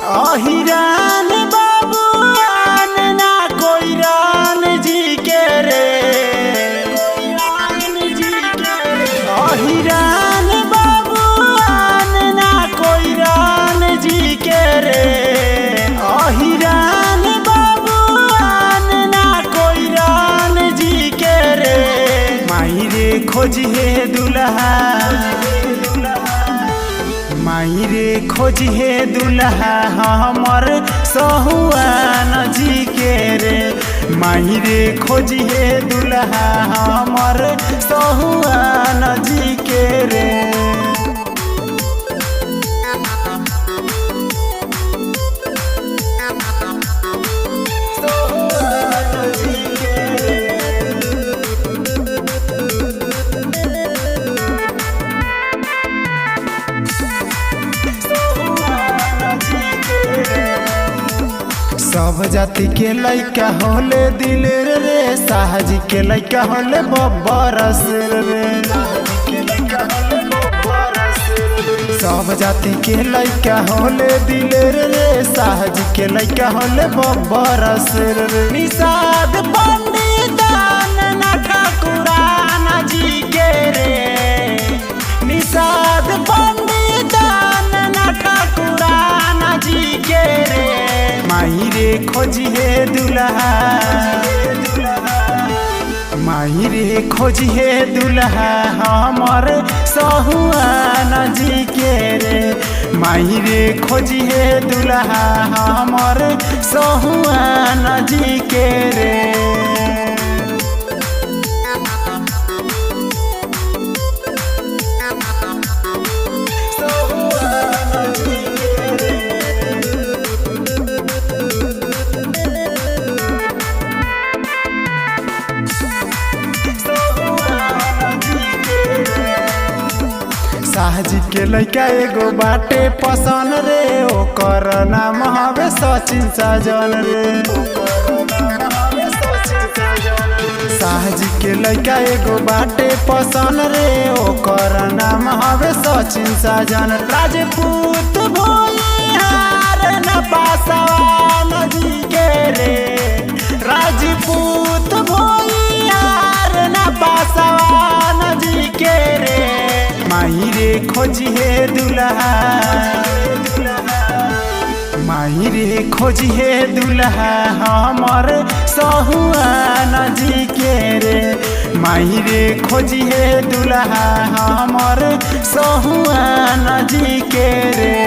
अहिरान बाबूआन ना कोई रान जी के रे, अहिरान बाबूआन ना कोई रान जी के रे, अहिरान बाबूआन ना कोई रान जी के रे। माई रे खोजिए दुल्हा, माई रे खोजिए दुल्हा हमर सहुआन जी के रे, माई रे खोजिए दुल्हा हमर सहुआन जी के रे। सब जाति के लइका होले दिलेर रे, साहजी के लइका होले बबरस रे। सब जाति के लइका होले दिलेर रे, साहजी के लइका होले बबरस रे। निषाद पंडितान ना ठाकुरान जी के रे, निषाद पंडितान ना ठाकुरान जी के रे। माई रे खोजिए दुल्हा, माई रे खोजिए दुल्हा हमर सहुआन जी के रे, माई रे खोजिए दुल्हा हमर सहुआन जी के रे। साहजी के लइका एगो बाटे पसंद रे, ओकर नाम हवे सचिन साजन रे। साहजी के लइका एगो बाटे पसंद रे, ओकर नाम हवे सचिन साजन। राजपूत भोइहार न पासवान जी के रे, राजपूत भोइहार न पासवान जी के रे। माई रे खोजिए दुल्हा, माई रे खोजिए दुल्हा हमर सहुआन जी के रे, माई रे खोजिए दुल्हा हमर सहुआन जी के रे।